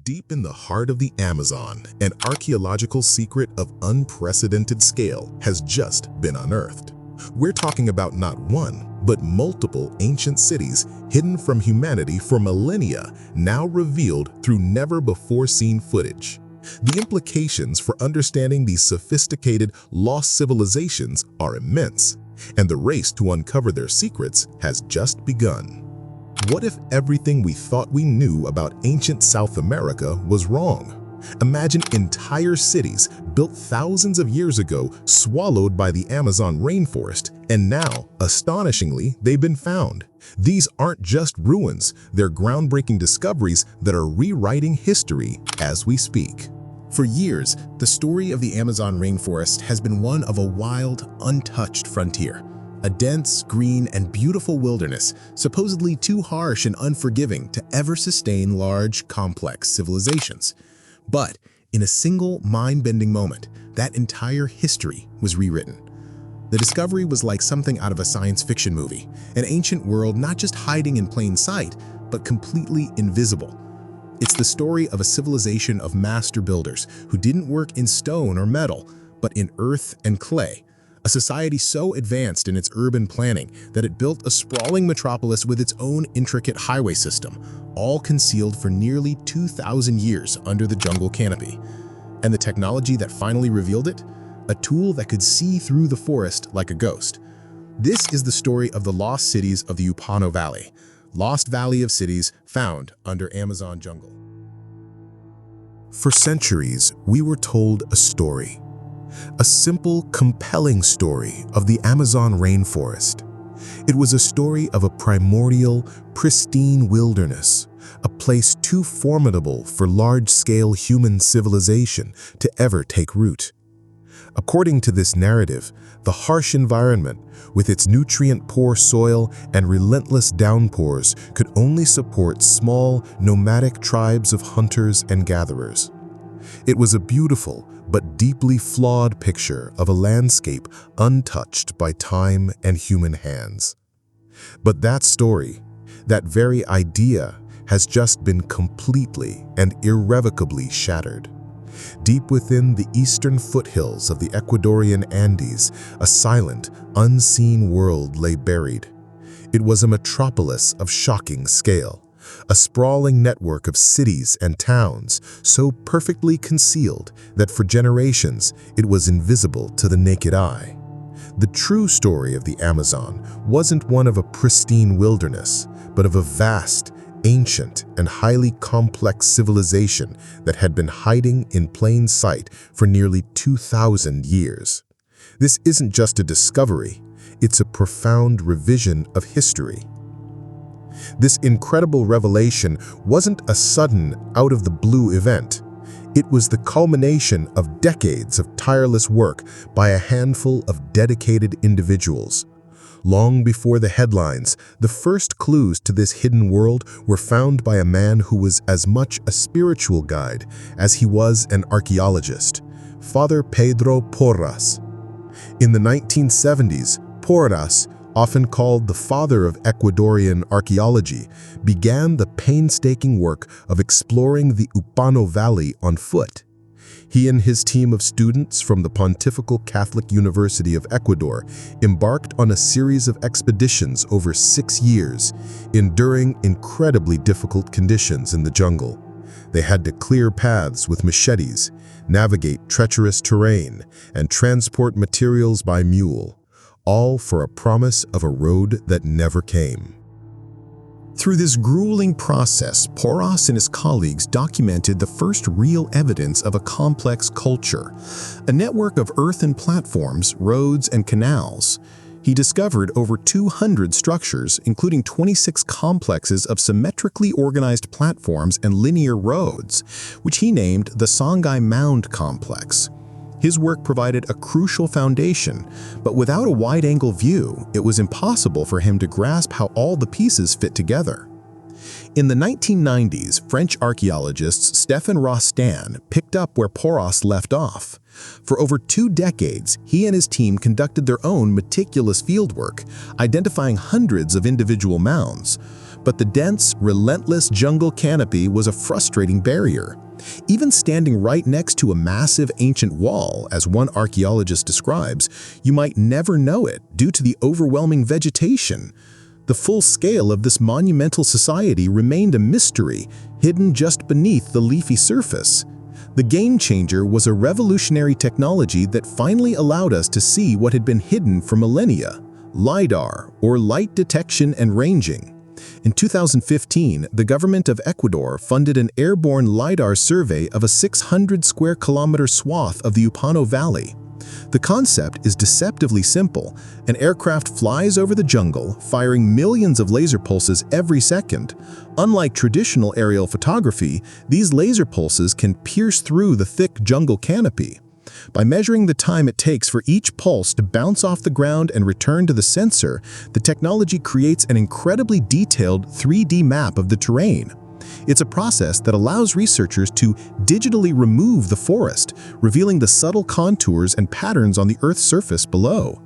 Deep in the heart of the Amazon, an archaeological secret of unprecedented scale has just been unearthed. We're talking about not one, but multiple ancient cities hidden from humanity for millennia, now revealed through never-before-seen footage. The implications for understanding these sophisticated, lost civilizations are immense, and the race to uncover their secrets has just begun. What if everything we thought we knew about ancient South America was wrong? Imagine entire cities built thousands of years ago, swallowed by the Amazon rainforest, and now, astonishingly, they've been found. These aren't just ruins, they're groundbreaking discoveries that are rewriting history as we speak. For years, the story of the Amazon rainforest has been one of a wild, untouched frontier. A dense, green, and beautiful wilderness, supposedly too harsh and unforgiving to ever sustain large, complex civilizations. But in a single, mind-bending moment, that entire history was rewritten. The discovery was like something out of a science fiction movie, an ancient world not just hiding in plain sight, but completely invisible. It's the story of a civilization of master builders who didn't work in stone or metal, but in earth and clay. A society so advanced in its urban planning that it built a sprawling metropolis with its own intricate highway system, all concealed for nearly 2,000 years under the jungle canopy. And the technology that finally revealed it? A tool that could see through the forest like a ghost. This is the story of the lost cities of the Upano Valley, lost valley of cities found under Amazon jungle. For centuries, we were told a story. A simple, compelling story of the Amazon rainforest. It was a story of a primordial, pristine wilderness, a place too formidable for large-scale human civilization to ever take root. According to this narrative, the harsh environment, with its nutrient-poor soil and relentless downpours, could only support small, nomadic tribes of hunters and gatherers. It was a beautiful, but deeply flawed picture of a landscape untouched by time and human hands. But that story, that very idea, has just been completely and irrevocably shattered. Deep within the eastern foothills of the Ecuadorian Andes, a silent, unseen world lay buried. It was a metropolis of shocking scale. A sprawling network of cities and towns, so perfectly concealed that for generations it was invisible to the naked eye. The true story of the Amazon wasn't one of a pristine wilderness, but of a vast, ancient, and highly complex civilization that had been hiding in plain sight for nearly 2,000 years. This isn't just a discovery, it's a profound revision of history. This incredible revelation wasn't a sudden, out-of-the-blue event. It was the culmination of decades of tireless work by a handful of dedicated individuals. Long before the headlines, the first clues to this hidden world were found by a man who was as much a spiritual guide as he was an archaeologist, Father Pedro Porras. In the 1970s, Porras, often called the father of Ecuadorian archaeology, began the painstaking work of exploring the Upano Valley on foot. He and his team of students from the Pontifical Catholic University of Ecuador embarked on a series of expeditions over 6 years, enduring incredibly difficult conditions in the jungle. They had to clear paths with machetes, navigate treacherous terrain, and transport materials by mule, all for a promise of a road that never came. Through this grueling process, Porras and his colleagues documented the first real evidence of a complex culture, a network of earthen platforms, roads, and canals. He discovered over 200 structures, including 26 complexes of symmetrically organized platforms and linear roads, which he named the Songhai Mound Complex. His work provided a crucial foundation, but without a wide-angle view, it was impossible for him to grasp how all the pieces fit together. In the 1990s, French archaeologists Stéphane Rostand picked up where Porras left off. For over 2 decades, he and his team conducted their own meticulous fieldwork, identifying hundreds of individual mounds. But the dense, relentless jungle canopy was a frustrating barrier. Even standing right next to a massive ancient wall, as one archaeologist describes, you might never know it due to the overwhelming vegetation. The full scale of this monumental society remained a mystery, hidden just beneath the leafy surface. The game changer was a revolutionary technology that finally allowed us to see what had been hidden for millennia: Lidar, or light detection and ranging. In 2015, the government of Ecuador funded an airborne Lidar survey of a 600 square kilometer swath of the Upano Valley. The concept is deceptively simple. An aircraft flies over the jungle, firing millions of laser pulses every second. Unlike traditional aerial photography, these laser pulses can pierce through the thick jungle canopy. By measuring the time it takes for each pulse to bounce off the ground and return to the sensor, the technology creates an incredibly detailed 3D map of the terrain. It's a process that allows researchers to digitally remove the forest, revealing the subtle contours and patterns on the Earth's surface below.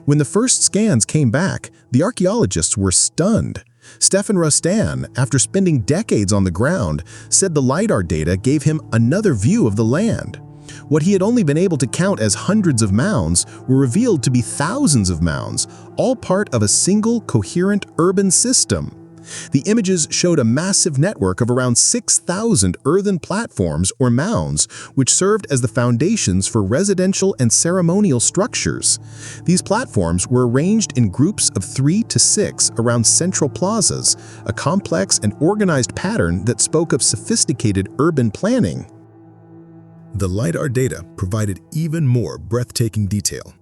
When the first scans came back, the archaeologists were stunned. Stefan Rostan, after spending decades on the ground, said the LiDAR data gave him another view of the land. What he had only been able to count as hundreds of mounds were revealed to be thousands of mounds, all part of a single, coherent urban system. The images showed a massive network of around 6,000 earthen platforms or mounds, which served as the foundations for residential and ceremonial structures. These platforms were arranged in groups of 3 to 6 around central plazas, a complex and organized pattern that spoke of sophisticated urban planning. The LiDAR data provided even more breathtaking detail.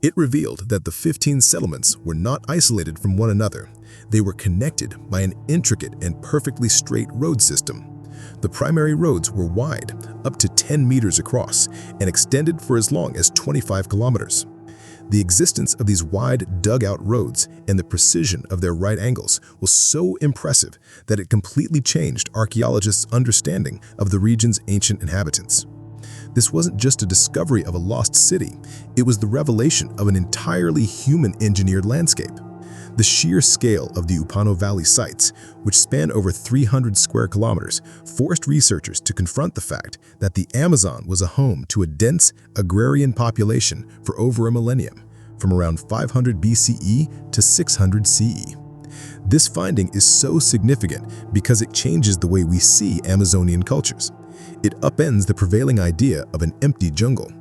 It revealed that the 15 settlements were not isolated from one another. They were connected by an intricate and perfectly straight road system. The primary roads were wide, up to 10 meters across, and extended for as long as 25 kilometers. The existence of these wide, dug-out roads and the precision of their right angles was so impressive that it completely changed archaeologists' understanding of the region's ancient inhabitants. This wasn't just a discovery of a lost city, it was the revelation of an entirely human-engineered landscape. The sheer scale of the Upano Valley sites, which span over 300 square kilometers, forced researchers to confront the fact that the Amazon was a home to a dense agrarian population for over a millennium, from around 500 BCE to 600 CE. This finding is so significant because it changes the way we see Amazonian cultures. It upends the prevailing idea of an empty jungle.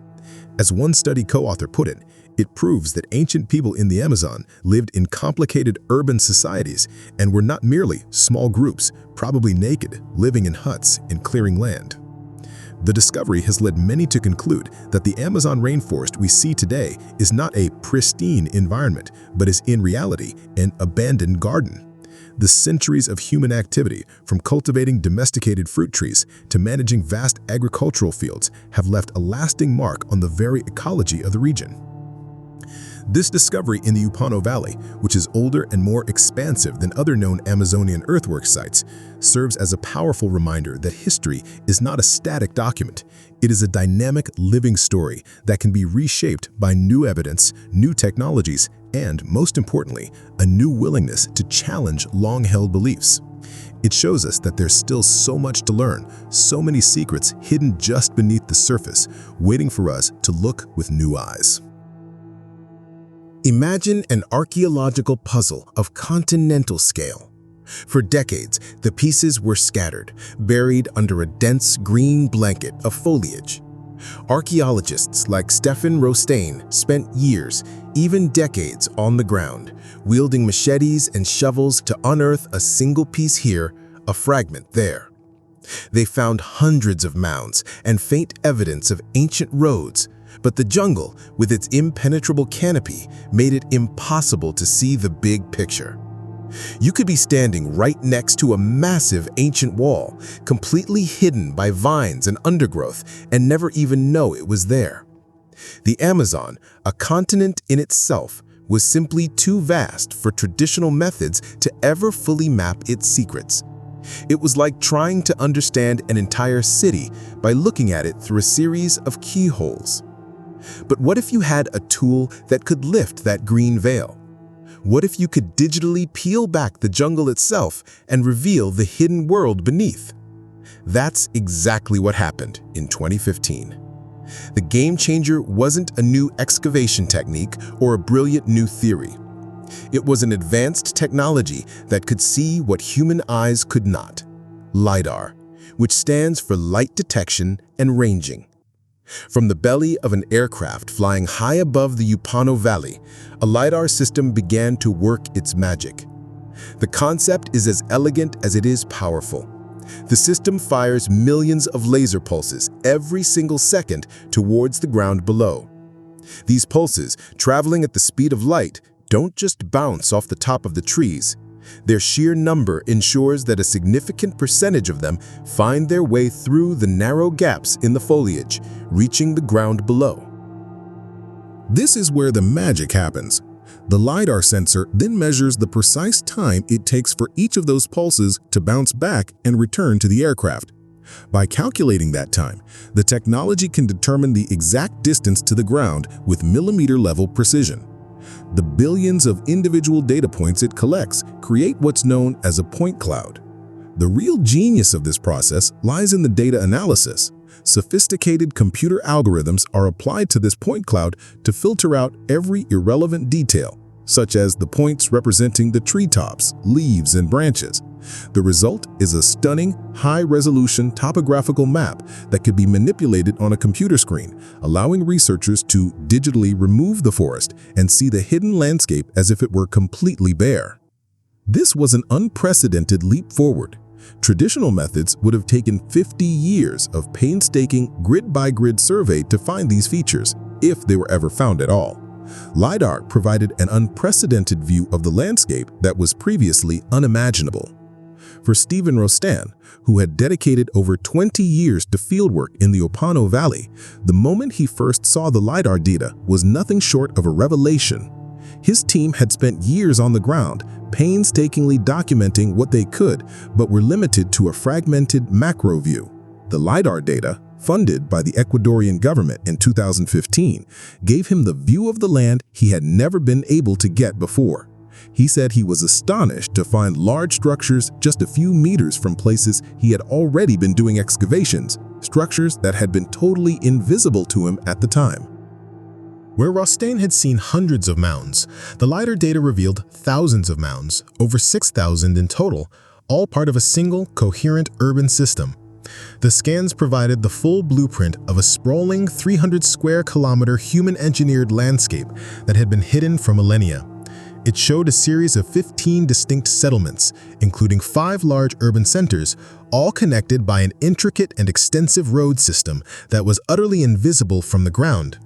As one study co-author put it, it proves that ancient people in the Amazon lived in complicated urban societies and were not merely small groups, probably naked, living in huts and clearing land. The discovery has led many to conclude that the Amazon rainforest we see today is not a pristine environment, but is in reality an abandoned garden. The centuries of human activity, from cultivating domesticated fruit trees to managing vast agricultural fields, have left a lasting mark on the very ecology of the region. This discovery in the Upano Valley, which is older and more expansive than other known Amazonian earthwork sites, serves as a powerful reminder that history is not a static document. It is a dynamic, living story that can be reshaped by new evidence, new technologies, and, most importantly, a new willingness to challenge long-held beliefs. It shows us that there's still so much to learn, so many secrets hidden just beneath the surface, waiting for us to look with new eyes. Imagine an archaeological puzzle of continental scale. For decades, the pieces were scattered, buried under a dense green blanket of foliage. Archaeologists like Stefan Rostan spent years, even decades, on the ground, wielding machetes and shovels to unearth a single piece here, a fragment there. They found hundreds of mounds and faint evidence of ancient roads, but the jungle, with its impenetrable canopy, made it impossible to see the big picture. You could be standing right next to a massive ancient wall, completely hidden by vines and undergrowth, and never even know it was there. The Amazon, a continent in itself, was simply too vast for traditional methods to ever fully map its secrets. It was like trying to understand an entire city by looking at it through a series of keyholes. But what if you had a tool that could lift that green veil? What if you could digitally peel back the jungle itself and reveal the hidden world beneath? That's exactly what happened in 2015. The game changer wasn't a new excavation technique or a brilliant new theory. It was an advanced technology that could see what human eyes could not. Lidar, which stands for light detection and ranging. From the belly of an aircraft flying high above the Upano Valley, a Lidar system began to work its magic. The concept is as elegant as it is powerful. The system fires millions of laser pulses every single second towards the ground below. These pulses, traveling at the speed of light, don't just bounce off the top of the trees. Their sheer number ensures that a significant percentage of them find their way through the narrow gaps in the foliage, reaching the ground below. This is where the magic happens. The LiDAR sensor then measures the precise time it takes for each of those pulses to bounce back and return to the aircraft. By calculating that time, the technology can determine the exact distance to the ground with millimeter-level precision. The billions of individual data points it collects create what's known as a point cloud. The real genius of this process lies in the data analysis. Sophisticated computer algorithms are applied to this point cloud to filter out every irrelevant detail, such as the points representing the treetops, leaves, and branches. The result is a stunning, high-resolution topographical map that could be manipulated on a computer screen, allowing researchers to digitally remove the forest and see the hidden landscape as if it were completely bare. This was an unprecedented leap forward. Traditional methods would have taken 50 years of painstaking grid-by-grid survey to find these features, if they were ever found at all. LiDAR provided an unprecedented view of the landscape that was previously unimaginable. For Stephen Rostan, who had dedicated over 20 years to fieldwork in the Upano Valley, the moment he first saw the LiDAR data was nothing short of a revelation. His team had spent years on the ground, painstakingly documenting what they could, but were limited to a fragmented macro view. The LiDAR data, funded by the Ecuadorian government in 2015, gave him the view of the land he had never been able to get before. He said he was astonished to find large structures just a few meters from places he had already been doing excavations, structures that had been totally invisible to him at the time. Where Rostain had seen hundreds of mounds, the LiDAR data revealed thousands of mounds, over 6,000 in total, all part of a single, coherent urban system. The scans provided the full blueprint of a sprawling 300-square-kilometer human-engineered landscape that had been hidden for millennia. It showed a series of 15 distinct settlements, including 5 large urban centers, all connected by an intricate and extensive road system that was utterly invisible from the ground.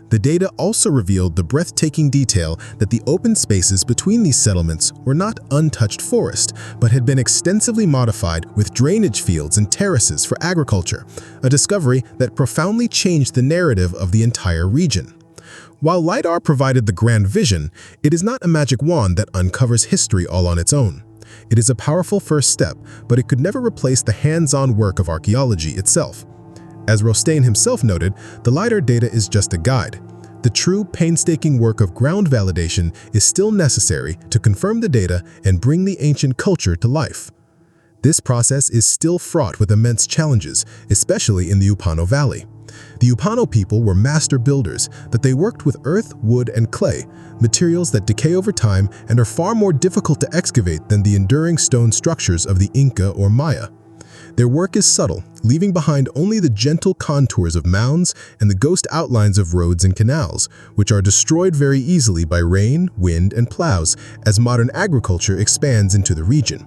The data also revealed the breathtaking detail that the open spaces between these settlements were not untouched forest, but had been extensively modified with drainage fields and terraces for agriculture, a discovery that profoundly changed the narrative of the entire region. While LiDAR provided the grand vision, it is not a magic wand that uncovers history all on its own. It is a powerful first step, but it could never replace the hands-on work of archaeology itself. As Rostain himself noted, the LiDAR data is just a guide. The true, painstaking work of ground validation is still necessary to confirm the data and bring the ancient culture to life. This process is still fraught with immense challenges, especially in the Upano Valley. The Upano people were master builders, that they worked with earth, wood, and clay, materials that decay over time and are far more difficult to excavate than the enduring stone structures of the Inca or Maya. Their work is subtle, leaving behind only the gentle contours of mounds and the ghost outlines of roads and canals, which are destroyed very easily by rain, wind, and plows as modern agriculture expands into the region.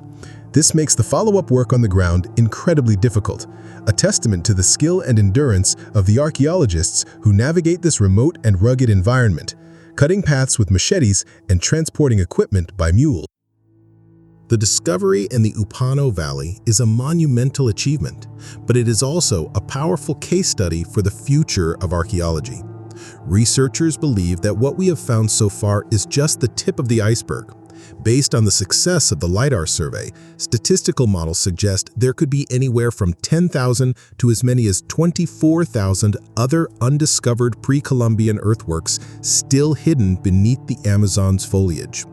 This makes the follow-up work on the ground incredibly difficult, a testament to the skill and endurance of the archaeologists who navigate this remote and rugged environment, cutting paths with machetes and transporting equipment by mule. The discovery in the Upano Valley is a monumental achievement, but it is also a powerful case study for the future of archaeology. Researchers believe that what we have found so far is just the tip of the iceberg. Based on the success of the LiDAR survey, statistical models suggest there could be anywhere from 10,000 to as many as 24,000 other undiscovered pre-Columbian earthworks still hidden beneath the Amazon's foliage.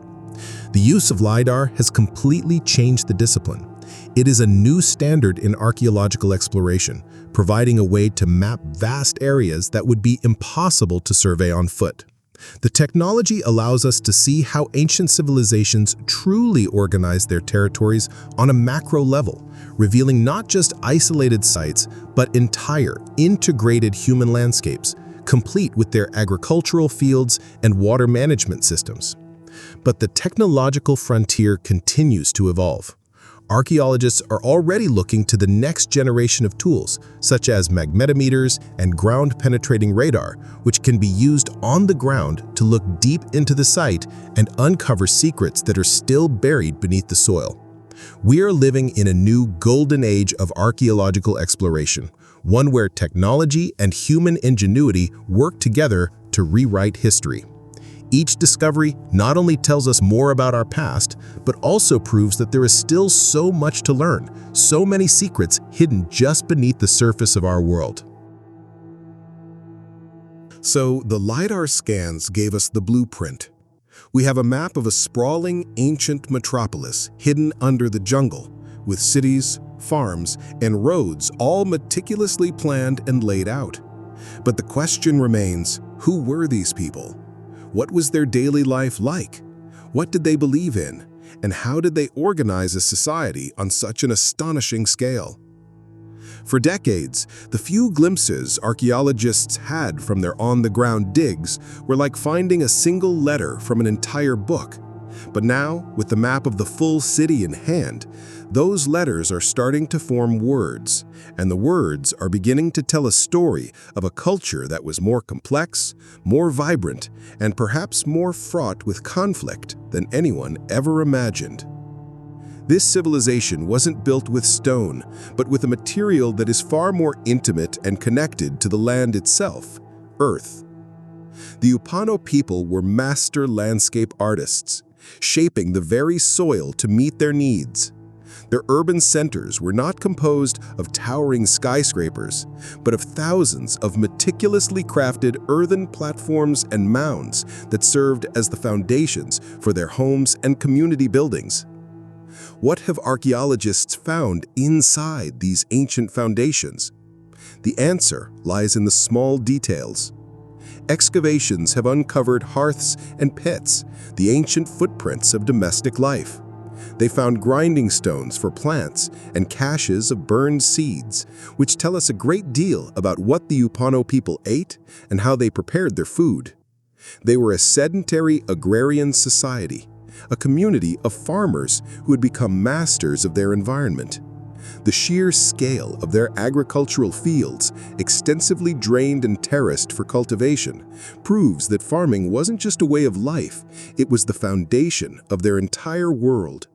The use of Lidar has completely changed the discipline. It is a new standard in archaeological exploration, providing a way to map vast areas that would be impossible to survey on foot. The technology allows us to see how ancient civilizations truly organized their territories on a macro level, revealing not just isolated sites, but entire, integrated human landscapes, complete with their agricultural fields and water management systems. But the technological frontier continues to evolve. Archaeologists are already looking to the next generation of tools, such as magnetometers and ground-penetrating radar, which can be used on the ground to look deep into the site and uncover secrets that are still buried beneath the soil. We are living in a new golden age of archaeological exploration, one where technology and human ingenuity work together to rewrite history. Each discovery not only tells us more about our past, but also proves that there is still so much to learn, so many secrets hidden just beneath the surface of our world. So the LiDAR scans gave us the blueprint. We have a map of a sprawling, ancient metropolis hidden under the jungle, with cities, farms, and roads all meticulously planned and laid out. But the question remains, who were these people? What was their daily life like? What did they believe in? And how did they organize a society on such an astonishing scale? For decades, the few glimpses archaeologists had from their on-the-ground digs were like finding a single letter from an entire book. But now, with the map of the full city in hand, those letters are starting to form words, and the words are beginning to tell a story of a culture that was more complex, more vibrant, and perhaps more fraught with conflict than anyone ever imagined. This civilization wasn't built with stone, but with a material that is far more intimate and connected to the land itself, Earth. The Upano people were master landscape artists, shaping the very soil to meet their needs. Their urban centers were not composed of towering skyscrapers, but of thousands of meticulously crafted earthen platforms and mounds that served as the foundations for their homes and community buildings. What have archaeologists found inside these ancient foundations? The answer lies in the small details. Excavations have uncovered hearths and pits, the ancient footprints of domestic life. They found grinding stones for plants and caches of burned seeds, which tell us a great deal about what the Upano people ate and how they prepared their food. They were a sedentary agrarian society, a community of farmers who had become masters of their environment. The sheer scale of their agricultural fields, extensively drained and terraced for cultivation, proves that farming wasn't just a way of life, it was the foundation of their entire world.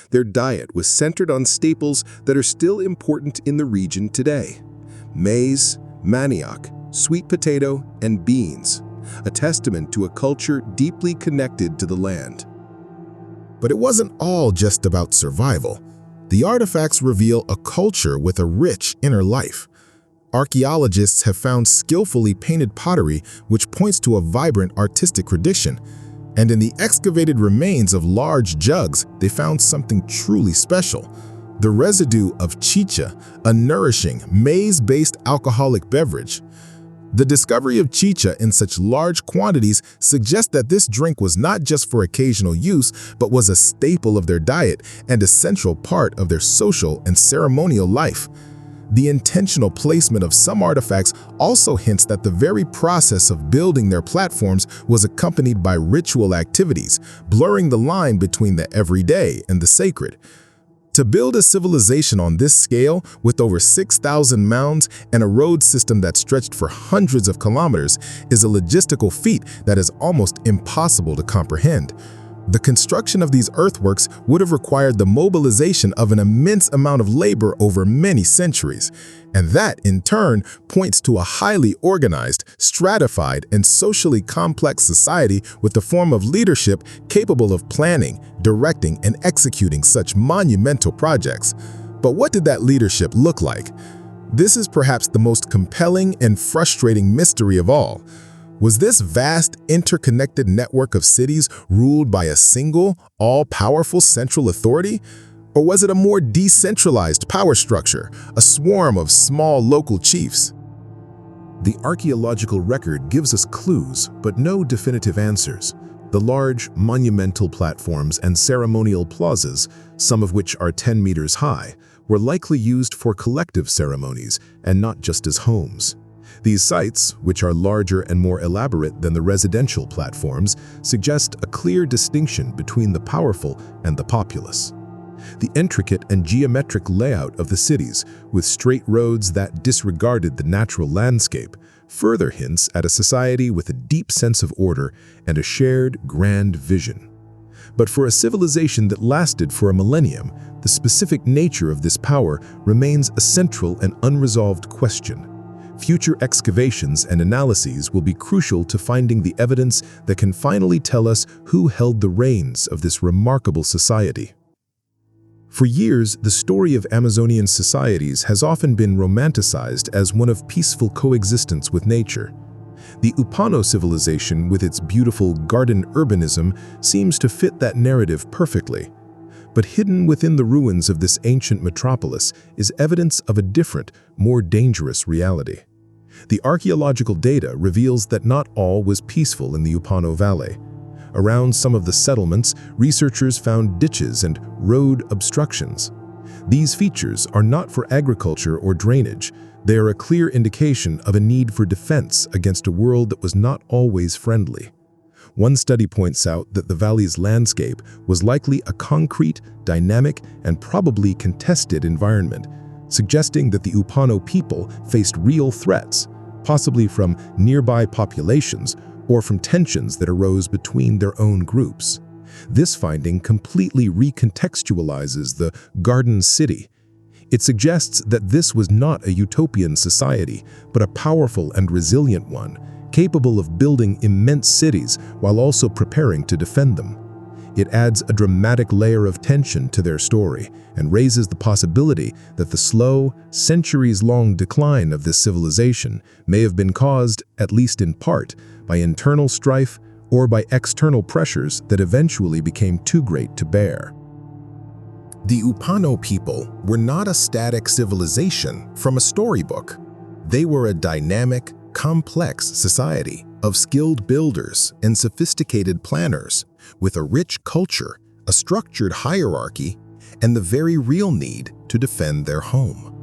Their diet was centered on staples that are still important in the region today: maize, manioc, sweet potato, and beans, a testament to a culture deeply connected to the land. But it wasn't all just about survival. The artifacts reveal a culture with a rich inner life. Archaeologists have found skillfully painted pottery which points to a vibrant artistic tradition. And in the excavated remains of large jugs, they found something truly special: the residue of chicha, a nourishing, maize-based alcoholic beverage. The discovery of chicha in such large quantities suggests that this drink was not just for occasional use, but was a staple of their diet and a central part of their social and ceremonial life. The intentional placement of some artifacts also hints that the very process of building their platforms was accompanied by ritual activities, blurring the line between the everyday and the sacred. To build a civilization on this scale, with over 6,000 mounds and a road system that stretched for hundreds of kilometers, is a logistical feat that is almost impossible to comprehend. The construction of these earthworks would have required the mobilization of an immense amount of labor over many centuries, and that, in turn, points to a highly organized, stratified, and socially complex society with a form of leadership capable of planning, directing, and executing such monumental projects. But what did that leadership look like? This is perhaps the most compelling and frustrating mystery of all. Was this vast, interconnected network of cities ruled by a single, all-powerful central authority? Or was it a more decentralized power structure, a swarm of small local chiefs? The archaeological record gives us clues, but no definitive answers. The large, monumental platforms and ceremonial plazas, some of which are 10 meters high, were likely used for collective ceremonies and not just as homes. These sites, which are larger and more elaborate than the residential platforms, suggest a clear distinction between the powerful and the populace. The intricate and geometric layout of the cities, with straight roads that disregarded the natural landscape, further hints at a society with a deep sense of order and a shared grand vision. But for a civilization that lasted for a millennium, the specific nature of this power remains a central and unresolved question. Future excavations and analyses will be crucial to finding the evidence that can finally tell us who held the reins of this remarkable society. For years, the story of Amazonian societies has often been romanticized as one of peaceful coexistence with nature. The Upano civilization, with its beautiful garden urbanism, seems to fit that narrative perfectly. But hidden within the ruins of this ancient metropolis is evidence of a different, more dangerous reality. The archaeological data reveals that not all was peaceful in the Upano Valley. Around some of the settlements, researchers found ditches and road obstructions. These features are not for agriculture or drainage. They are a clear indication of a need for defense against a world that was not always friendly. One study points out that the valley's landscape was likely a concrete, dynamic, and probably contested environment, suggesting that the Upano people faced real threats, possibly from nearby populations or from tensions that arose between their own groups. This finding completely recontextualizes the Garden City. It suggests that this was not a utopian society, but a powerful and resilient one, capable of building immense cities while also preparing to defend them. It adds a dramatic layer of tension to their story and raises the possibility that the slow, centuries-long decline of this civilization may have been caused, at least in part, by internal strife or by external pressures that eventually became too great to bear. The Upano people were not a static civilization from a storybook. They were a dynamic, complex society of skilled builders and sophisticated planners, with a rich culture, a structured hierarchy, and the very real need to defend their home.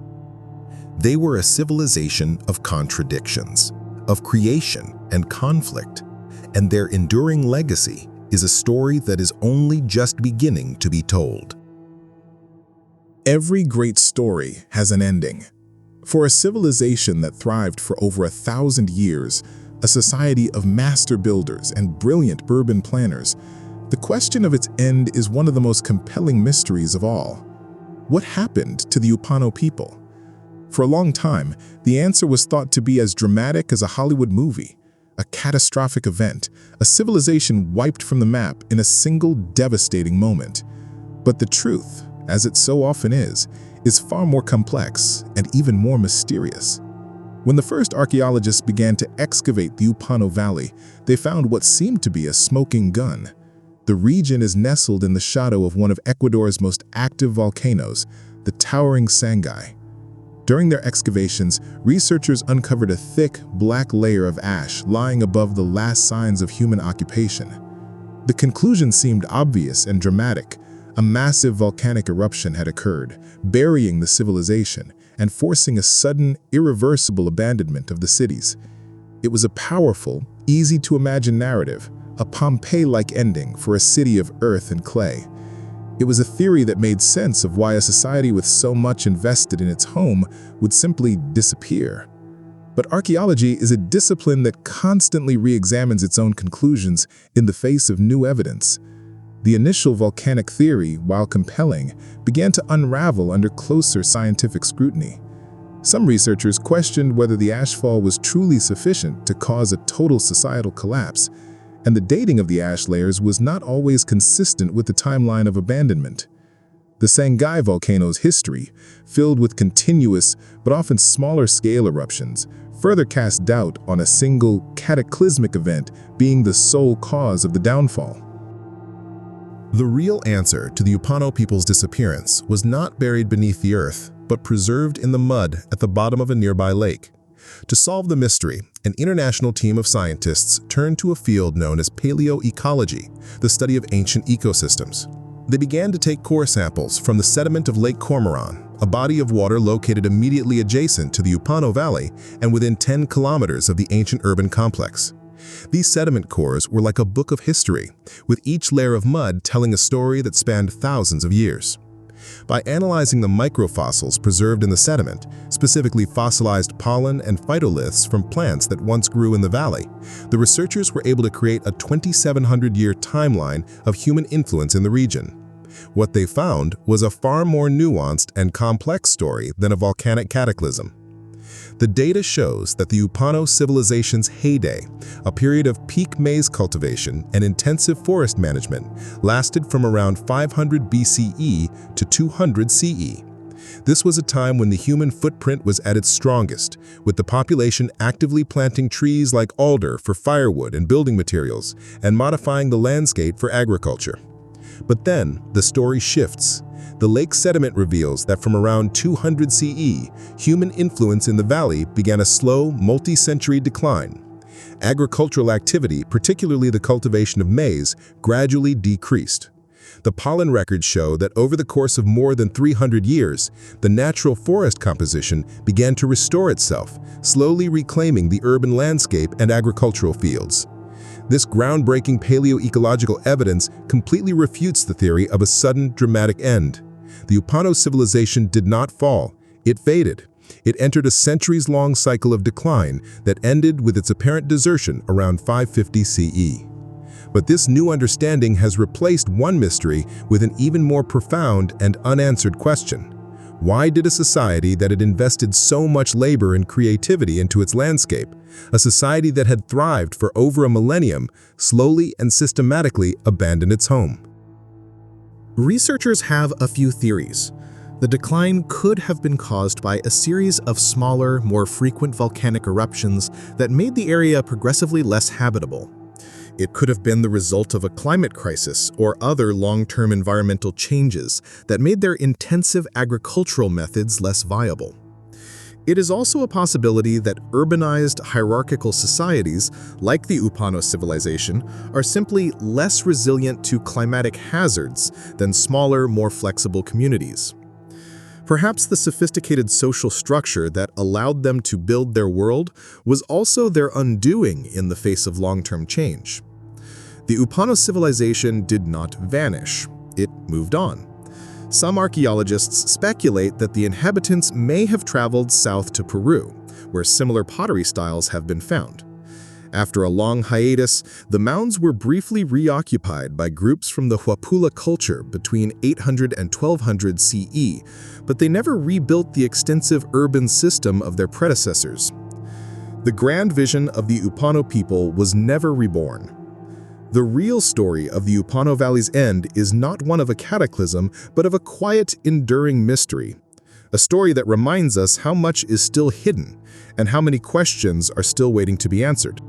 They were a civilization of contradictions, of creation and conflict, and their enduring legacy is a story that is only just beginning to be told. Every great story has an ending. For a civilization that thrived for over 1,000 years, a society of master builders and brilliant urban planners, the question of its end is one of the most compelling mysteries of all. What happened to the Upano people? For a long time, the answer was thought to be as dramatic as a Hollywood movie, a catastrophic event, a civilization wiped from the map in a single devastating moment. But the truth, as it so often is far more complex and even more mysterious. When the first archaeologists began to excavate the Upano Valley, they found what seemed to be a smoking gun. The region is nestled in the shadow of one of Ecuador's most active volcanoes, the towering Sangay. During their excavations, researchers uncovered a thick, black layer of ash lying above the last signs of human occupation. The conclusion seemed obvious and dramatic. A massive volcanic eruption had occurred, burying the civilization and forcing a sudden, irreversible abandonment of the cities. It was a powerful, easy-to-imagine narrative, a Pompeii-like ending for a city of earth and clay. It was a theory that made sense of why a society with so much invested in its home would simply disappear. But archaeology is a discipline that constantly re-examines its own conclusions in the face of new evidence. The initial volcanic theory, while compelling, began to unravel under closer scientific scrutiny. Some researchers questioned whether the ashfall was truly sufficient to cause a total societal collapse, and the dating of the ash layers was not always consistent with the timeline of abandonment. The Sangay volcano's history, filled with continuous but often smaller-scale eruptions, further cast doubt on a single cataclysmic event being the sole cause of the downfall. The real answer to the Upano people's disappearance was not buried beneath the earth, but preserved in the mud at the bottom of a nearby lake. To solve the mystery, an international team of scientists turned to a field known as paleoecology, the study of ancient ecosystems. They began to take core samples from the sediment of Lake Cormoran, a body of water located immediately adjacent to the Upano Valley and within 10 kilometers of the ancient urban complex. These sediment cores were like a book of history, with each layer of mud telling a story that spanned thousands of years. By analyzing the microfossils preserved in the sediment, specifically fossilized pollen and phytoliths from plants that once grew in the valley, the researchers were able to create a 2,700-year timeline of human influence in the region. What they found was a far more nuanced and complex story than a volcanic cataclysm. The data shows that the Upano civilization's heyday, a period of peak maize cultivation and intensive forest management, lasted from around 500 BCE to 200 CE. This was a time when the human footprint was at its strongest, with the population actively planting trees like alder for firewood and building materials, and modifying the landscape for agriculture. But then, the story shifts. The lake sediment reveals that from around 200 CE, human influence in the valley began a slow, multi-century decline. Agricultural activity, particularly the cultivation of maize, gradually decreased. The pollen records show that over the course of more than 300 years, the natural forest composition began to restore itself, slowly reclaiming the urban landscape and agricultural fields. This groundbreaking paleoecological evidence completely refutes the theory of a sudden, dramatic end. The Upano civilization did not fall, it faded. It entered a centuries-long cycle of decline that ended with its apparent desertion around 550 CE. But this new understanding has replaced one mystery with an even more profound and unanswered question. Why did a society that had invested so much labor and creativity into its landscape, a society that had thrived for over a millennium, slowly and systematically abandon its home? Researchers have a few theories. The decline could have been caused by a series of smaller, more frequent volcanic eruptions that made the area progressively less habitable. It could have been the result of a climate crisis or other long-term environmental changes that made their intensive agricultural methods less viable. It is also a possibility that urbanized, hierarchical societies, like the Upano civilization, are simply less resilient to climatic hazards than smaller, more flexible communities. Perhaps the sophisticated social structure that allowed them to build their world was also their undoing in the face of long-term change. The Upano civilization did not vanish. It moved on. Some archaeologists speculate that the inhabitants may have traveled south to Peru, where similar pottery styles have been found. After a long hiatus, the mounds were briefly reoccupied by groups from the Huapula culture between 800 and 1200 CE, but they never rebuilt the extensive urban system of their predecessors. The grand vision of the Upano people was never reborn. The real story of the Upano Valley's end is not one of a cataclysm, but of a quiet, enduring mystery. A story that reminds us how much is still hidden and how many questions are still waiting to be answered.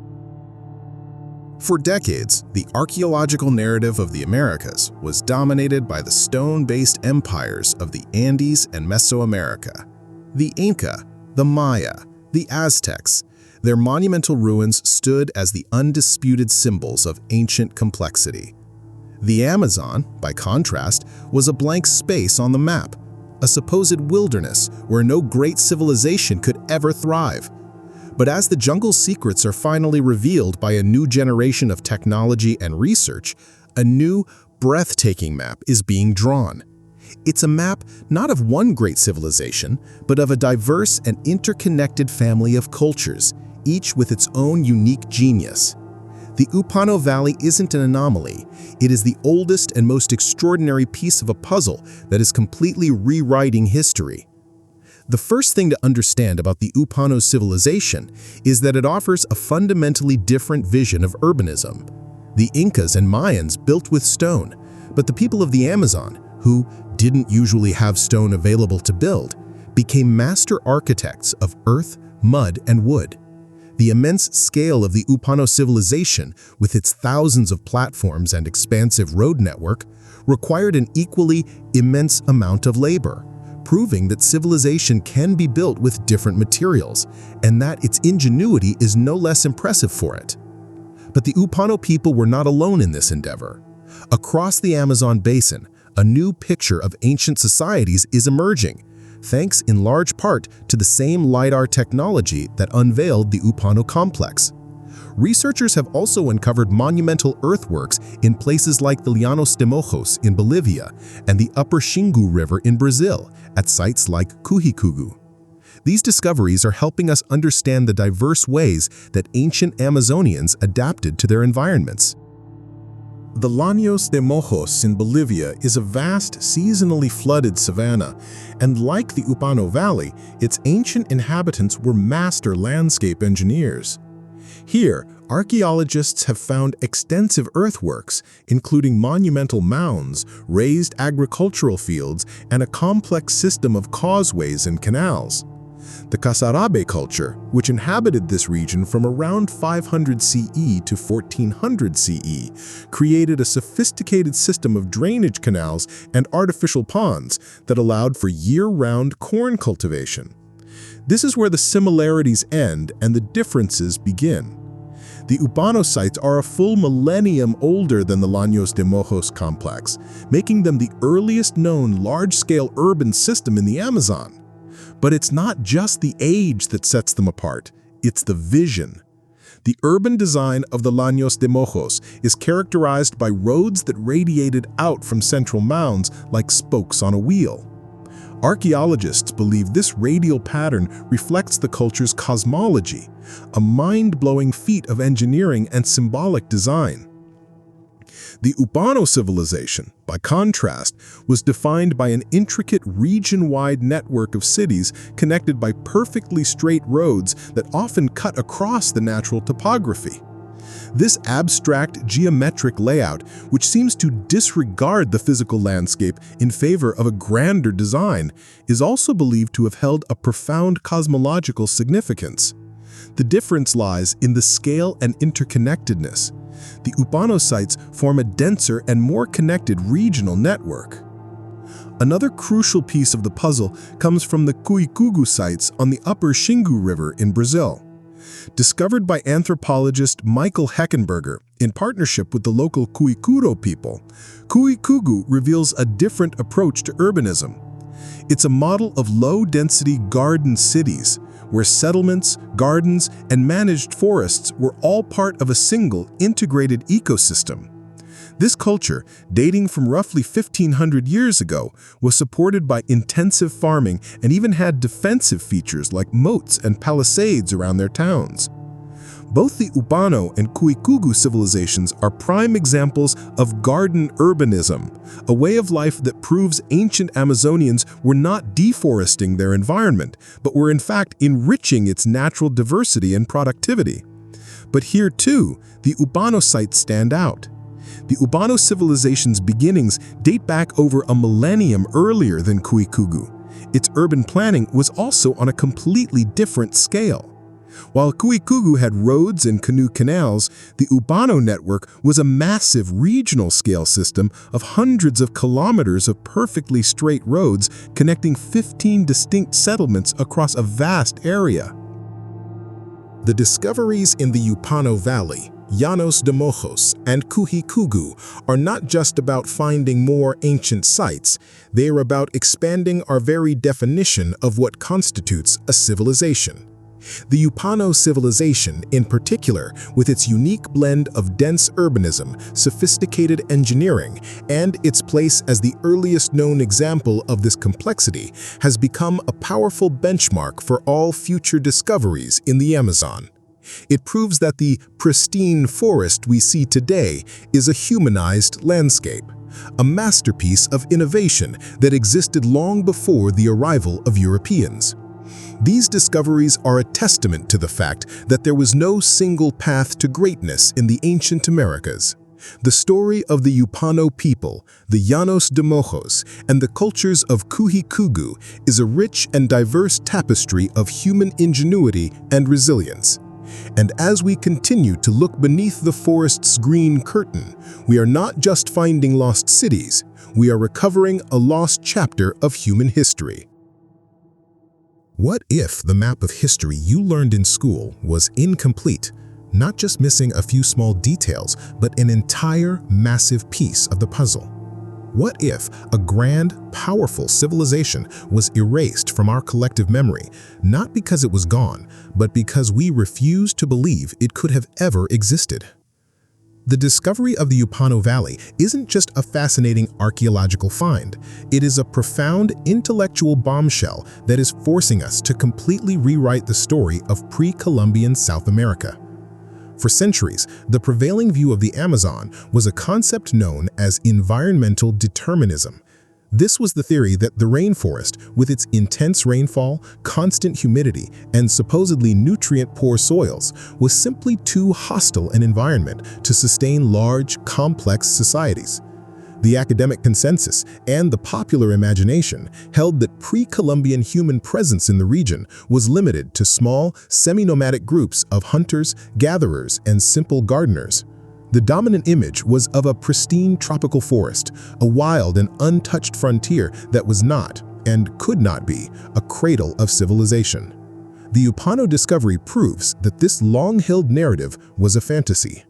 For decades, the archaeological narrative of the Americas was dominated by the stone-based empires of the Andes and Mesoamerica. The Inca, the Maya, the Aztecs. Their monumental ruins stood as the undisputed symbols of ancient complexity. The Amazon, by contrast, was a blank space on the map, a supposed wilderness where no great civilization could ever thrive. But as the jungle's secrets are finally revealed by a new generation of technology and research, a new, breathtaking map is being drawn. It's a map not of one great civilization, but of a diverse and interconnected family of cultures, each with its own unique genius. The Upano Valley isn't an anomaly. It is the oldest and most extraordinary piece of a puzzle that is completely rewriting history. The first thing to understand about the Upano civilization is that it offers a fundamentally different vision of urbanism. The Incas and Mayans built with stone, but the people of the Amazon, who didn't usually have stone available to build, became master architects of earth, mud, and wood. The immense scale of the Upano civilization, with its thousands of platforms and expansive road network, required an equally immense amount of labor, proving that civilization can be built with different materials, and that its ingenuity is no less impressive for it. But the Upano people were not alone in this endeavor. Across the Amazon basin, a new picture of ancient societies is emerging, thanks in large part to the same Lidar technology that unveiled the Upano complex. Researchers have also uncovered monumental earthworks in places like the Llanos de Mojos in Bolivia and the Upper Xingu River in Brazil at sites like Cujicugu. These discoveries are helping us understand the diverse ways that ancient Amazonians adapted to their environments. The Llanos de Mojos in Bolivia is a vast, seasonally flooded savanna, and like the Upano Valley, its ancient inhabitants were master landscape engineers. Here, archaeologists have found extensive earthworks, including monumental mounds, raised agricultural fields, and a complex system of causeways and canals. The Casarabe culture, which inhabited this region from around 500 CE to 1400 CE, created a sophisticated system of drainage canals and artificial ponds that allowed for year-round corn cultivation. This is where the similarities end and the differences begin. The Upano sites are a full millennium older than the Llanos de Mojos complex, making them the earliest known large-scale urban system in the Amazon. But it's not just the age that sets them apart, it's the vision. The urban design of the Llanos de Mojos is characterized by roads that radiated out from central mounds like spokes on a wheel. Archaeologists believe this radial pattern reflects the culture's cosmology, a mind-blowing feat of engineering and symbolic design. The Upano civilization, by contrast, was defined by an intricate region-wide network of cities connected by perfectly straight roads that often cut across the natural topography. This abstract geometric layout, which seems to disregard the physical landscape in favor of a grander design, is also believed to have held a profound cosmological significance. The difference lies in the scale and interconnectedness. The Upano sites form a denser and more connected regional network. Another crucial piece of the puzzle comes from the Cujicugu sites on the Upper Xingu River in Brazil. Discovered by anthropologist Michael Heckenberger in partnership with the local Cuicuro people, Cujicugu reveals a different approach to urbanism. It's a model of low-density garden cities, where settlements, gardens, and managed forests were all part of a single, integrated ecosystem. This culture, dating from roughly 1,500 years ago, was supported by intensive farming and even had defensive features like moats and palisades around their towns. Both the Upano and Cujicugu civilizations are prime examples of garden urbanism, a way of life that proves ancient Amazonians were not deforesting their environment, but were in fact enriching its natural diversity and productivity. But here too, the Upano sites stand out. The Upano civilization's beginnings date back over a millennium earlier than Cujicugu. Its urban planning was also on a completely different scale. While Cujicugu had roads and canoe canals, the Upano network was a massive regional-scale system of hundreds of kilometers of perfectly straight roads connecting 15 distinct settlements across a vast area. The discoveries in the Upano Valley, Llanos de Mojos, and Cujicugu are not just about finding more ancient sites, they are about expanding our very definition of what constitutes a civilization. The Upano civilization, in particular, with its unique blend of dense urbanism, sophisticated engineering, and its place as the earliest known example of this complexity, has become a powerful benchmark for all future discoveries in the Amazon. It proves that the pristine forest we see today is a humanized landscape, a masterpiece of innovation that existed long before the arrival of Europeans. These discoveries are a testament to the fact that there was no single path to greatness in the ancient Americas. The story of the Upano people, the Llanos de Mojos, and the cultures of Kuhikugu is a rich and diverse tapestry of human ingenuity and resilience. And as we continue to look beneath the forest's green curtain, we are not just finding lost cities, we are recovering a lost chapter of human history. What if the map of history you learned in school was incomplete, not just missing a few small details, but an entire massive piece of the puzzle? What if a grand, powerful civilization was erased from our collective memory, not because it was gone, but because we refused to believe it could have ever existed? The discovery of the Upano Valley isn't just a fascinating archaeological find. It is a profound intellectual bombshell that is forcing us to completely rewrite the story of pre-Columbian South America. For centuries, the prevailing view of the Amazon was a concept known as environmental determinism. This was the theory that the rainforest, with its intense rainfall, constant humidity, and supposedly nutrient-poor soils, was simply too hostile an environment to sustain large, complex societies. The academic consensus and the popular imagination held that pre-Columbian human presence in the region was limited to small, semi-nomadic groups of hunters, gatherers, and simple gardeners. The dominant image was of a pristine tropical forest, a wild and untouched frontier that was not, and could not be, a cradle of civilization. The Upano discovery proves that this long-held narrative was a fantasy.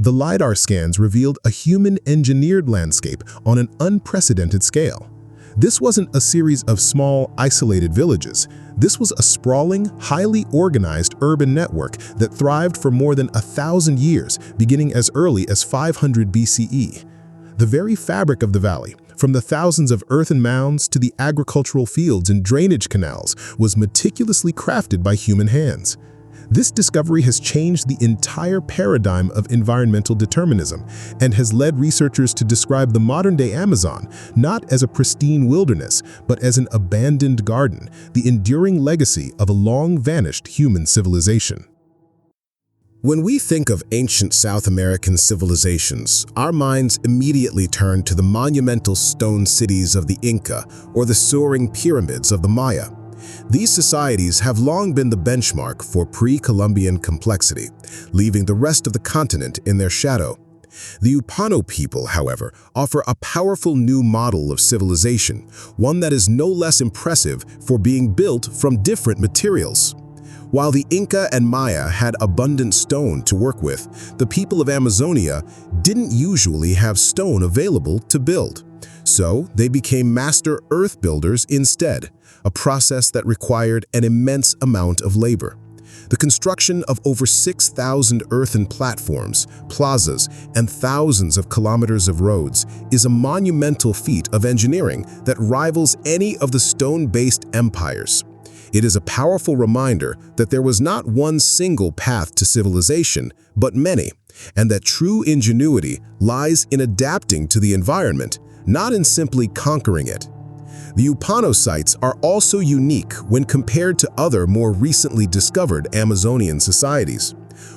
The Lidar scans revealed a human-engineered landscape on an unprecedented scale. This wasn't a series of small, isolated villages. This was a sprawling, highly organized urban network that thrived for more than 1,000 years, beginning as early as 500 BCE. The very fabric of the valley, from the thousands of earthen mounds to the agricultural fields and drainage canals, was meticulously crafted by human hands. This discovery has changed the entire paradigm of environmental determinism and has led researchers to describe the modern-day Amazon not as a pristine wilderness, but as an abandoned garden, the enduring legacy of a long-vanished human civilization. When we think of ancient South American civilizations, our minds immediately turn to the monumental stone cities of the Inca or the soaring pyramids of the Maya. These societies have long been the benchmark for pre-Columbian complexity, leaving the rest of the continent in their shadow. The Upano people, however, offer a powerful new model of civilization, one that is no less impressive for being built from different materials. While the Inca and Maya had abundant stone to work with, the people of Amazonia didn't usually have stone available to build. So they became master earth builders instead, a process that required an immense amount of labor. The construction of over 6,000 earthen platforms, plazas, and thousands of kilometers of roads is a monumental feat of engineering that rivals any of the stone-based empires. It is a powerful reminder that there was not one single path to civilization, but many, and that true ingenuity lies in adapting to the environment, not in simply conquering it. The Upano sites are also unique when compared to other more recently discovered Amazonian societies.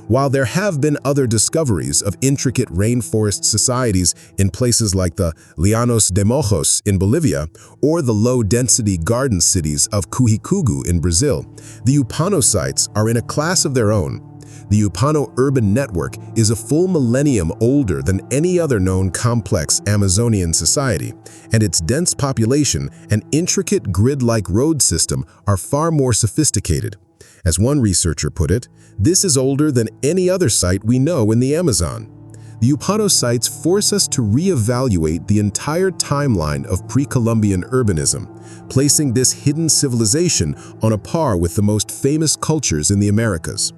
While there have been other discoveries of intricate rainforest societies in places like the Llanos de Mojos in Bolivia or the low-density garden cities of Kuhikugu in Brazil, the Upano sites are in a class of their own. The Upano urban network is a full millennium older than any other known complex Amazonian society, and its dense population and intricate grid-like road system are far more sophisticated. As one researcher put it, this is older than any other site we know in the Amazon. The Upano sites force us to reevaluate the entire timeline of pre-Columbian urbanism, placing this hidden civilization on a par with the most famous cultures in the Americas.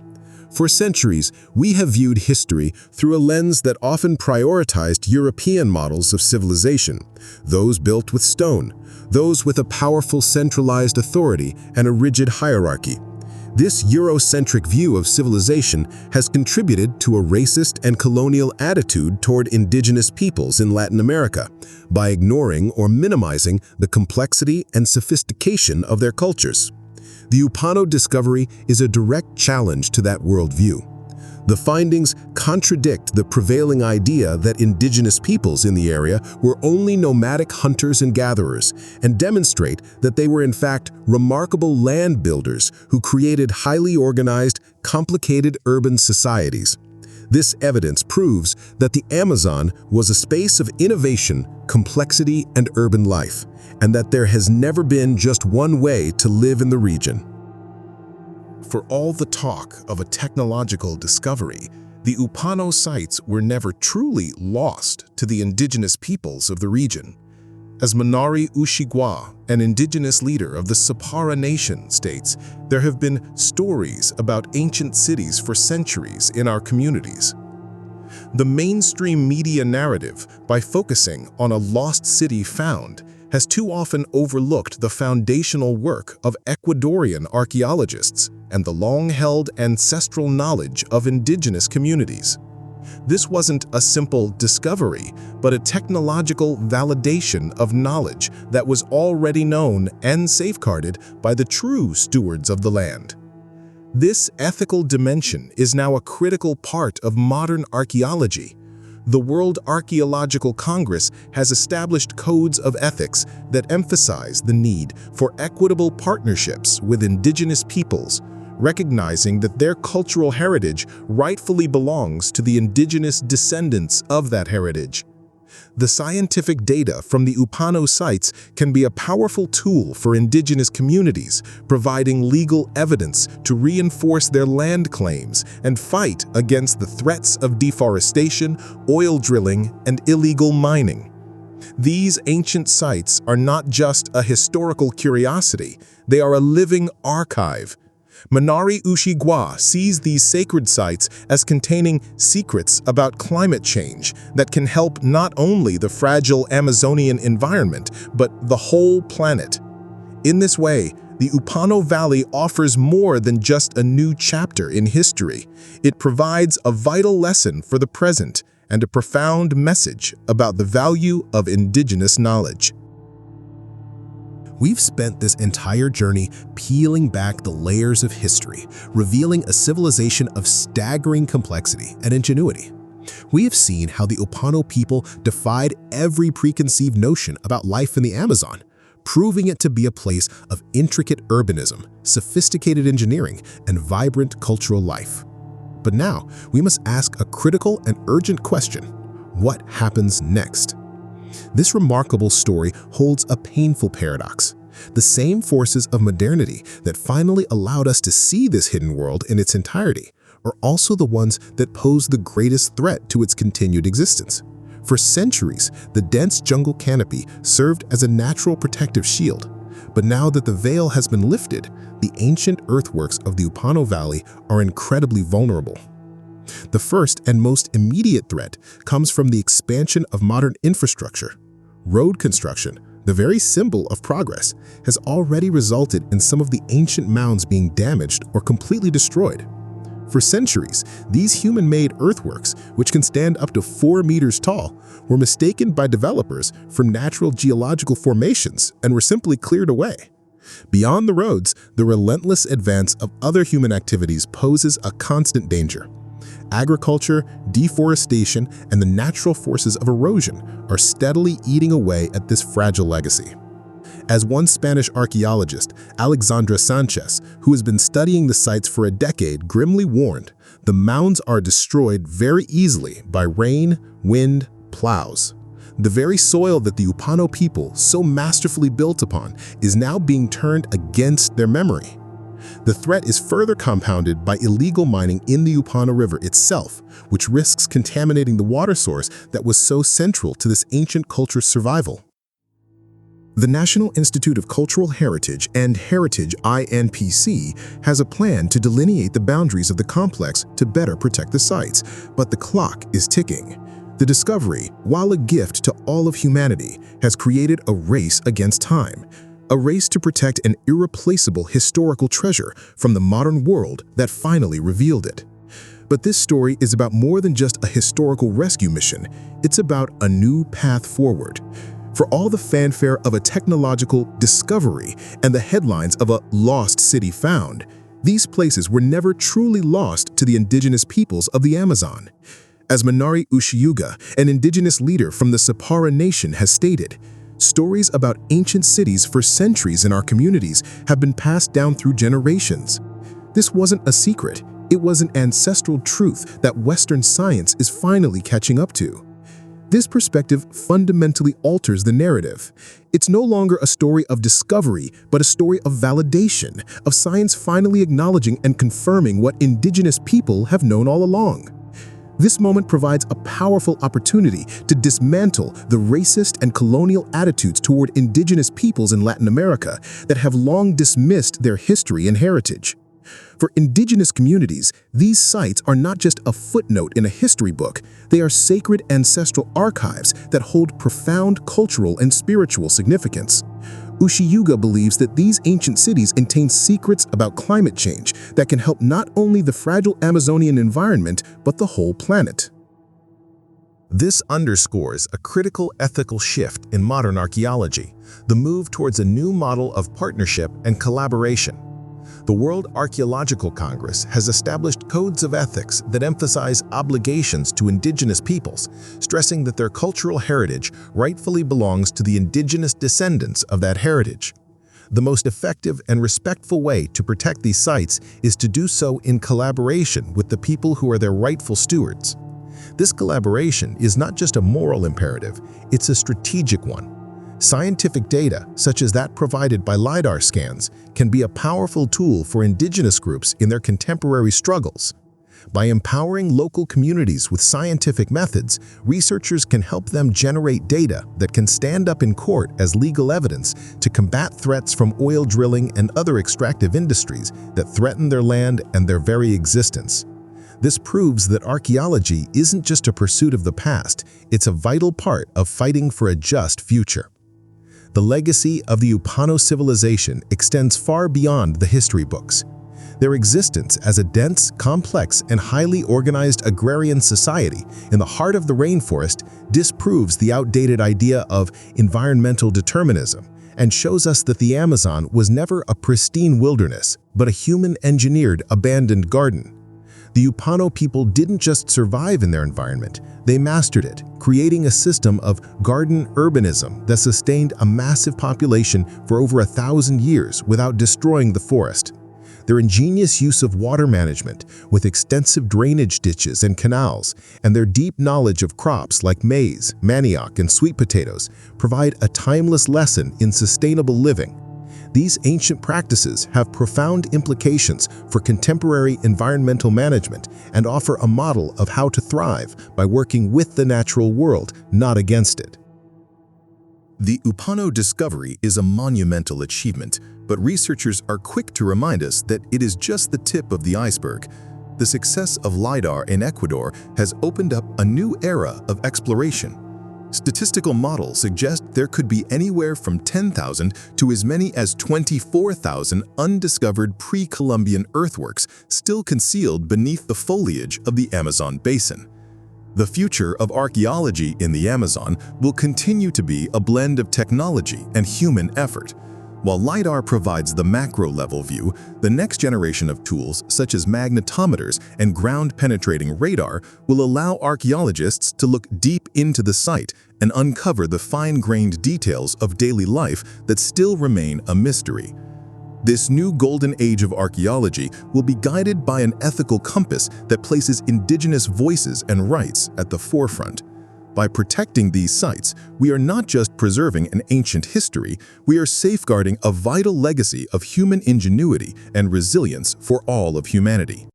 For centuries, we have viewed history through a lens that often prioritized European models of civilization, those built with stone, those with a powerful centralized authority and a rigid hierarchy. This Eurocentric view of civilization has contributed to a racist and colonial attitude toward indigenous peoples in Latin America by ignoring or minimizing the complexity and sophistication of their cultures. The Upano discovery is a direct challenge to that worldview. The findings contradict the prevailing idea that indigenous peoples in the area were only nomadic hunters and gatherers, and demonstrate that they were in fact remarkable land builders who created highly organized, complicated urban societies. This evidence proves that the Amazon was a space of innovation, complexity, and urban life, and that there has never been just one way to live in the region. For all the talk of a technological discovery, the Upano sites were never truly lost to the indigenous peoples of the region. As Manari Ushigwa, an indigenous leader of the Sapara Nation, states, there have been stories about ancient cities for centuries in our communities. The mainstream media narrative, by focusing on a lost city found, has too often overlooked the foundational work of Ecuadorian archaeologists and the long-held ancestral knowledge of indigenous communities. This wasn't a simple discovery, but a technological validation of knowledge that was already known and safeguarded by the true stewards of the land. This ethical dimension is now a critical part of modern archaeology. The World Archaeological Congress has established codes of ethics that emphasize the need for equitable partnerships with indigenous peoples, recognizing that their cultural heritage rightfully belongs to the indigenous descendants of that heritage. The scientific data from the Upano sites can be a powerful tool for indigenous communities, providing legal evidence to reinforce their land claims and fight against the threats of deforestation, oil drilling, and illegal mining. These ancient sites are not just a historical curiosity, they are a living archive. Manari Ushigwa sees these sacred sites as containing secrets about climate change that can help not only the fragile Amazonian environment, but the whole planet. In this way, the Upano Valley offers more than just a new chapter in history. It provides a vital lesson for the present and a profound message about the value of indigenous knowledge. We've spent this entire journey peeling back the layers of history, revealing a civilization of staggering complexity and ingenuity. We have seen how the Upano people defied every preconceived notion about life in the Amazon, proving it to be a place of intricate urbanism, sophisticated engineering, and vibrant cultural life. But now, we must ask a critical and urgent question: what happens next? This remarkable story holds a painful paradox. The same forces of modernity that finally allowed us to see this hidden world in its entirety are also the ones that pose the greatest threat to its continued existence. For centuries, the dense jungle canopy served as a natural protective shield. But now that the veil has been lifted, the ancient earthworks of the Upano Valley are incredibly vulnerable. The first and most immediate threat comes from the expansion of modern infrastructure. Road construction, the very symbol of progress, has already resulted in some of the ancient mounds being damaged or completely destroyed. For centuries, these human-made earthworks, which can stand up to 4 meters tall, were mistaken by developers for natural geological formations and were simply cleared away. Beyond the roads, the relentless advance of other human activities poses a constant danger. Agriculture, deforestation, and the natural forces of erosion are steadily eating away at this fragile legacy. As one Spanish archaeologist, Alexandra Sanchez, who has been studying the sites for a decade, grimly warned, the mounds are destroyed very easily by rain, wind, plows. The very soil that the Upano people so masterfully built upon is now being turned against their memory. The threat is further compounded by illegal mining in the Upano River itself, which risks contaminating the water source that was so central to this ancient culture's survival. The National Institute of Cultural Heritage and Heritage INPC has a plan to delineate the boundaries of the complex to better protect the sites, but the clock is ticking. The discovery, while a gift to all of humanity, has created a race against time. A race to protect an irreplaceable historical treasure from the modern world that finally revealed it. But this story is about more than just a historical rescue mission. It's about a new path forward. For all the fanfare of a technological discovery and the headlines of a lost city found, These places were never truly lost to the indigenous peoples of the Amazon. As Minari Ushiyuga, an indigenous leader from the Sapara Nation, has stated, stories about ancient cities for centuries in our communities have been passed down through generations. This wasn't a secret, it was an ancestral truth that Western science is finally catching up to. This perspective fundamentally alters the narrative. It's no longer a story of discovery, but a story of validation, of science finally acknowledging and confirming what indigenous people have known all along. This moment provides a powerful opportunity to dismantle the racist and colonial attitudes toward indigenous peoples in Latin America that have long dismissed their history and heritage. For indigenous communities, these sites are not just a footnote in a history book, they are sacred ancestral archives that hold profound cultural and spiritual significance. Ushiyuga believes that these ancient cities contain secrets about climate change that can help not only the fragile Amazonian environment, but the whole planet. This underscores a critical ethical shift in modern archaeology, the move towards a new model of partnership and collaboration. The World Archaeological Congress has established codes of ethics that emphasize obligations to indigenous peoples, stressing that their cultural heritage rightfully belongs to the indigenous descendants of that heritage. The most effective and respectful way to protect these sites is to do so in collaboration with the people who are their rightful stewards. This collaboration is not just a moral imperative, it's a strategic one. Scientific data, such as that provided by Lidar scans, can be a powerful tool for indigenous groups in their contemporary struggles. By empowering local communities with scientific methods, researchers can help them generate data that can stand up in court as legal evidence to combat threats from oil drilling and other extractive industries that threaten their land and their very existence. This proves that archaeology isn't just a pursuit of the past, it's a vital part of fighting for a just future. The legacy of the Upano civilization extends far beyond the history books. Their existence as a dense, complex, and highly organized agrarian society in the heart of the rainforest disproves the outdated idea of environmental determinism and shows us that the Amazon was never a pristine wilderness, but a human-engineered abandoned garden. The Upano people didn't just survive in their environment, they mastered it, creating a system of garden urbanism that sustained a massive population for over 1,000 years without destroying the forest. Their ingenious use of water management, with extensive drainage ditches and canals, and their deep knowledge of crops like maize, manioc, and sweet potatoes, provide a timeless lesson in sustainable living. These ancient practices have profound implications for contemporary environmental management and offer a model of how to thrive by working with the natural world, not against it. The Upano discovery is a monumental achievement, but researchers are quick to remind us that it is just the tip of the iceberg. The success of Lidar in Ecuador has opened up a new era of exploration. Statistical models suggest there could be anywhere from 10,000 to as many as 24,000 undiscovered pre-Columbian earthworks still concealed beneath the foliage of the Amazon basin. The future of archaeology in the Amazon will continue to be a blend of technology and human effort. While Lidar provides the macro-level view, the next generation of tools, such as magnetometers and ground-penetrating radar, will allow archaeologists to look deep into the site and uncover the fine-grained details of daily life that still remain a mystery. This new golden age of archaeology will be guided by an ethical compass that places indigenous voices and rights at the forefront. By protecting these sites, we are not just preserving an ancient history, we are safeguarding a vital legacy of human ingenuity and resilience for all of humanity.